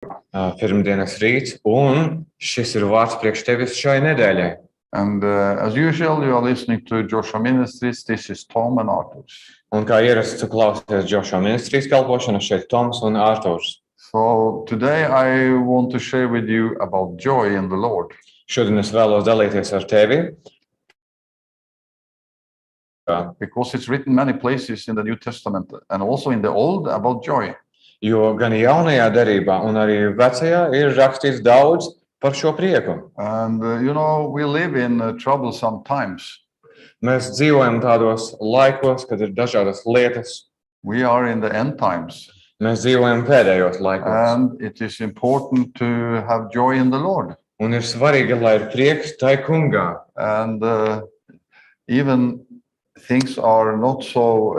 Pirmdienas rīts, un šis ir vārds priekš tevis šai nedēļai. And as usual, you are listening to Joshua Ministries. This is Tom and Arthur. Un kā ierasts, tu klausies Joshua Ministries kalpošana, šeit Toms un Arturs. So today I want to share with you about joy in the Lord. Šodien es vēlos dalīties ar tevi. Because it's written many places in the New Testament and also in the Old about joy. Jo gan jaunajā derībā un arī vecajā ir rakstīts daudz par šo prieku. And we live in troublesome times. Mēs dzīvojam tādos laikos, kad ir dažādas lietas. We are in the end times. Mēs dzīvojam pēdējos laikos. And it is important to have joy in the Lord. Un ir svarīgi, lai ir prieks tai kungā. And even things are not so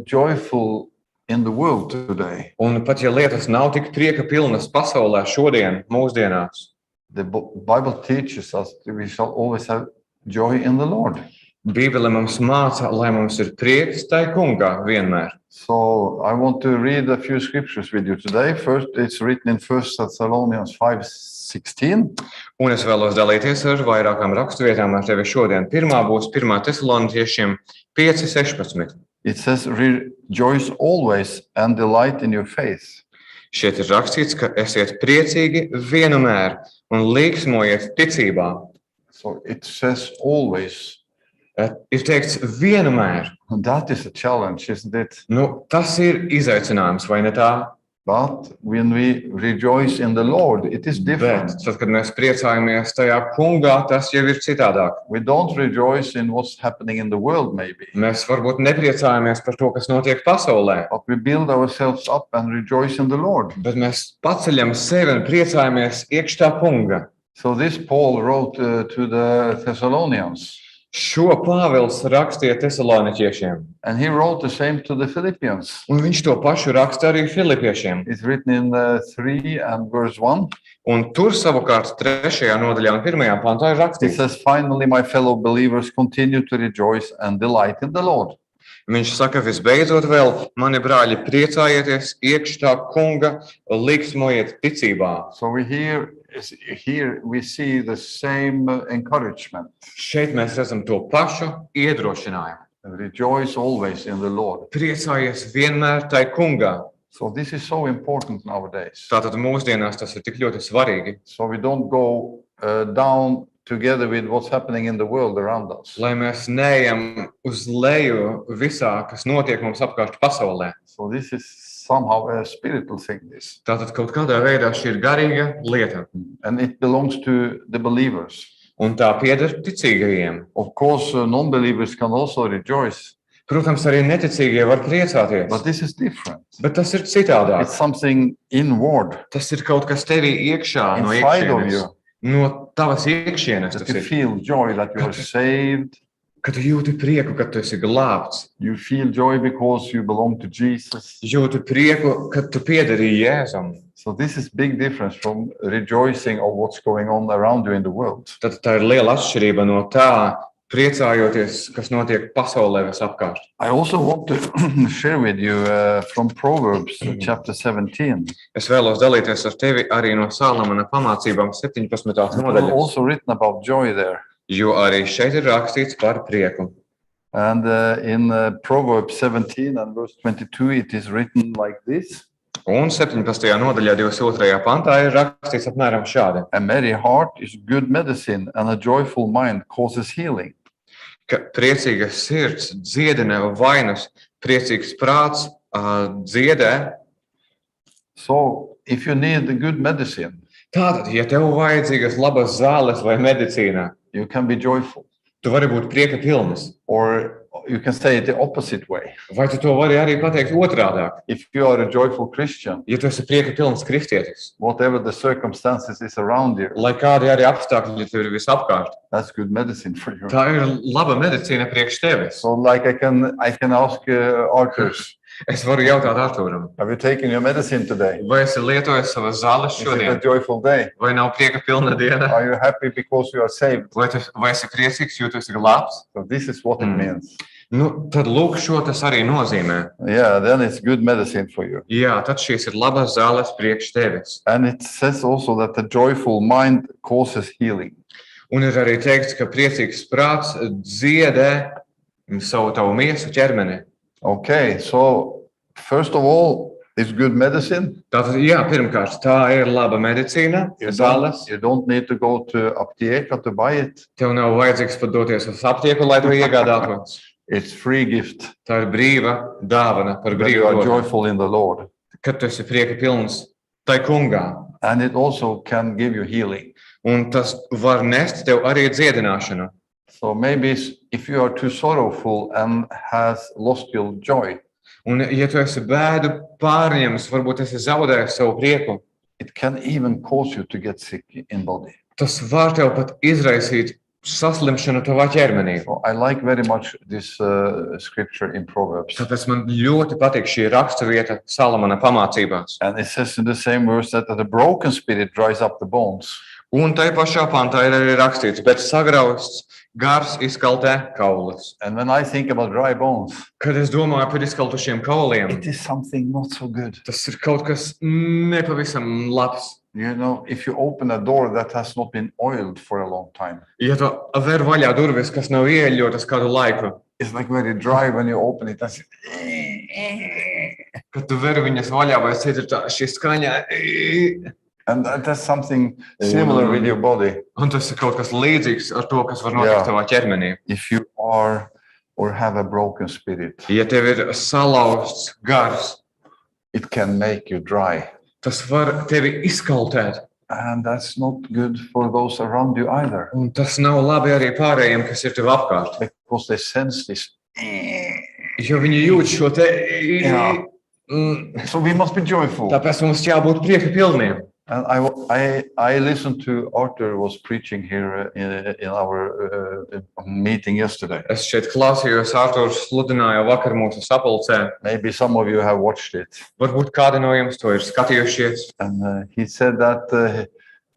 joyful in the world today. Un pat ja lietas nav tik prieka pilnas pasaulē šodien, mūsdienās, the Bible teaches us that we shall always have joy in the Lord. Bībele mums māca, lai mums ir prieks tai kungā vienmēr. So I want to read a few scriptures with you today. First, it's written in 1 Thessalonians 5:16. Un es vēlos dalīties ar vairākām raksturvietām ar tevi šodien. Pirmā būs 1. Tesaloniķiešiem 5:16. It says, rejoice always and delight in your faith. Šeit ir rakstīts, ka esiet priecīgi vienmēr un līksmojiet ticībā. So it says always. Ir teikts vienmēr. And that is a challenge, isn't it? Tas ir izaicinājums, vai ne tā? But when we rejoice in the Lord, it is different. Bet tad, kad mēs priecājamies tajā kungā, tas jau ir citādāk. We don't rejoice in what's happening in the world, maybe. Mēs varbūt nepriecājamies par to, kas notiek pasaulē. But we build ourselves up and rejoice in the Lord. Bet mēs paceļam sevi un priecājamies iekš tā kunga. So this Paul wrote to the Thessalonians. Šo Pāvils rakstīja Tesaloniķiešiem. And he wrote the same to the Philippians. Un viņš to pašu raksta arī Filipiešiem. It's written in 3 and verse 1. Un tur savukārt 3. nodaļā un 1. pantā ir It rakstīts. says, finally, my fellow believers, continue to rejoice and delight in the Lord. Viņš saka, visbeidzot vēl, mani brāļi, priecājieties iekš tā kunga, līksmojiet ticībā. So here we see the same encouragement. Šeit mēs redzam to pašu iedrošinājumu. Rejoice always in the Lord. Priecājies vienmēr tai kungā. So this is so important nowadays. Tātad mūsdienās tas ir tik ļoti svarīgi. So we don't go down together with what's happening in the world around us. Lai mēs neejam uz leju visā, kas notiek mums apkārt pasaulē. So this is somehow a spiritual thing. This. Tātad kaut kādā veidā šī ir garīga lieta. And it belongs to the believers. Un tā pieder ticīgajiem. Of course, non-believers can also rejoice. Protams, arī neticīgie var priecāties. But this is different. Bet tas ir citādāk. It's something inward. Tas ir kaut kas tevī iekšā, no Inside of iekšienes. you. No tavas iekšienes That tas you ir. feel joy that you are saved. Kad tu jūti prieku, kad tu esi glābts. You feel joy because you belong to Jesus. Jūti prieku, kad tu piederīji Jēzum. So this is big difference from rejoicing of what's going on around you in the world. Tad tā ir liela atšķirība no tā, priecājoties, kas notiek pasaulē visapkārt. I also want to share with you from Proverbs chapter 17. Es vēlos dalīties ar tevi arī no Salamana pamācībām 17. It's nodaļas, also written about joy there. jo arī šeit ir rakstīts par prieku. And in Proverbs 17 and verse 22, it is written like this. Un 17. nodaļā 22. pantā ir rakstīts apmēram šādi. A merry heart is good medicine and a joyful mind causes healing. Ka priecīga sirds dziedina vainus, priecīgs prāts dziedē. So if you need a good medicine, Tātad, ja tev vajadzīgas labas zāles vai medicīna, you can be joyful. tu vari būt prieka pilns. Or you can say it the opposite way. Vai tu to vari arī pateikt otrādāk? If you are a joyful Christian, Ja tu esi prieka pilns kristietis, whatever the circumstances is around you, lai kādi arī apstākļi tev ir visapkārt, that's good medicine for you. tā ir laba medicīna priekš tevis. So like I can ask Arthur, Es varu jautāt Artūram, have you taken your medicine today? vai esi lietojis savas zāles Is it a šodien? joyful day? Vai nav prieka pilna diena? Are you happy because you are saved? Vai esi priecīgs, jo tu esi glābts? So this is what it means. Tad lūk, šo tas arī nozīmē. Yeah, then it's good medicine for you. Jā, tad šīs ir labas zāles priekš tevis. And it says also that the joyful mind causes healing. Un ir arī teikts, ka priecīgs prāts dziedē tavu miesu ķermeni. Okay, so first of all, it's good medicine. Tātad, jā, pirmkārt, tā ir laba medicīna, zāles. You don't need to go to aptieka to buy it. Tev nav vajadzīgs pat doties uz aptieku, lai to iegādātos. It's free gift. Tā ir brīva dāvana par That you brīvu are dotu. joyful in the Lord. Kad tu esi prieka pilns tai kungā. And it also can give you healing. Un tas var nest tev arī dziedināšanu. So maybe if you are too sorrowful and has lost your joy, Un, ja tu esi bēdu pārņems, varbūt esi zaudējis savu prieku, it can even cause you to get sick in body. tas var tev pat izraisīt saslimšanu tavā ķermenī. So I like very much this scripture in Proverbs. Tāpēc man ļoti patīk šī raksturvieta Salamana pamācībās. And it says in the same verse that the broken spirit dries up the bones. Un tai pašā pantā ir arī rakstīts, bet sagrausts gars izkaltē kaulus. And when I think about dry bones, Kad es domāju par izkaltušiem kauliem, it is something not so good. tas ir kaut kas nepavisam labs. You know, if you open a door that has not been oiled for a long time, Ja tu ver vaļā durvis, kas nav ieļotas kādu laiku, it's like very dry when you open it. That's kad tu ver viņas vaļā, vai šeit ir tā šī skaņa, and that's something similar with your body. un tas ir kaut kas līdzīgs ar to, kas var notikt Jā. tavā ķermenī. If you are or have a broken spirit, Ja tev ir salauzts gars, it can make you dry. tas var tevi izkaltēt. And that's not good for those around you either, Un tas nav labi arī pārējiem, kas ir tev apkārt. because they sense this. Jo viņi jūt šo te. Jā. So we must be joyful. Tāpēc mums jābūt prieka pilniem. And I listened to Arthur was preaching here in our meeting yesterday. Es šeit klausījos, Ārturs sludināja vakar mūsu sapulcē. Maybe some of you have watched it. Varbūt kādi no jums to ir skatījušies. And he said that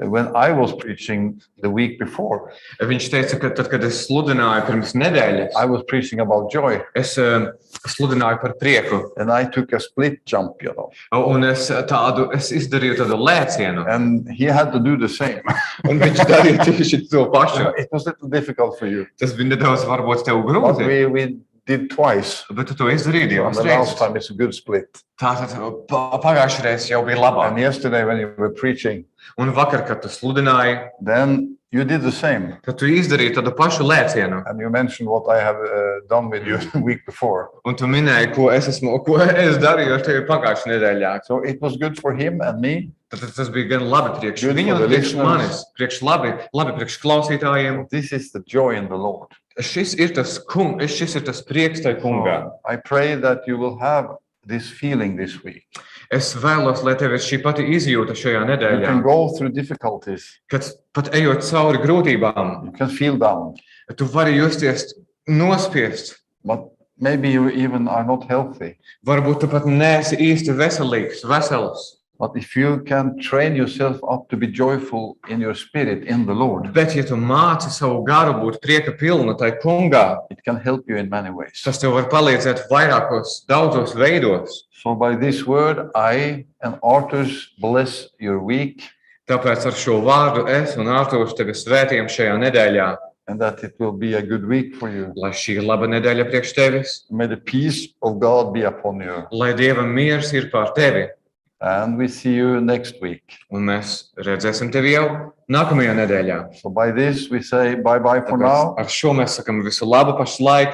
when I was preaching the week before, Viņš teica, ka tad, kad es sludināju pirms nedēļas, I was preaching about joy. es sludināju par prieku. And I took a split jump, you know. Un es izdarīju tādu lēcienu. And he had to do the same. Un viņš darīja tieši to pašu. It was a little difficult for you. Tas bija nedaudz varbūt tev But grūti, we did twice. bet tu to izdarīji And divas the last reizes. time it's a good split. Tātad pagājušajā reizē jau bija labāk. And yesterday when you were preaching, Un vakar, kad tu sludināji, then you did the same. tad tu izdarīji tādu pašu lēcienu. And you mentioned what I have done with you the week before. Un tu minēji, ko es darīju ar tevi pagājušajā nedēļā. So it was good for him and me. Tad tas bija gan labi priekš Good viņu, for the un priekš listeners. manis, labi priekš klausītājiem. This is the joy in the Lord. Šis ir tas prieks tai kungā. So I pray that you will have this feeling this week. Es vēlos, lai tev ir šī pati izjūta šajā You nedēļā, can go through difficulties. kad pat ejot cauri grūtībām, You can feel down. tu vari justies nospiest. But maybe you even are not healthy. Varbūt tu pat neesi īsti vesels. But if you can train yourself up to be joyful in your spirit in the Lord, Bet, ja tu māci savu garu būt prieka pilnu tai kungā, it can help you in many ways. tas tev var palīdzēt daudzos veidos. So by this word, I and Arthurs bless your week, Tāpēc ar šo vārdu es un Ārturs tevi svētījam šajā nedēļā, and that it will be a good week for you. lai šī ir laba nedēļa priekš tevis, May the peace of God be upon you. lai Dieva miers ir pār tevi. And we see you next week. Un mēs redzēsim tevi jau nākamajā nedēļā. So by this, we say bye-bye for Tāpēc now. ar šo mēs sakam visu labu pašlaik.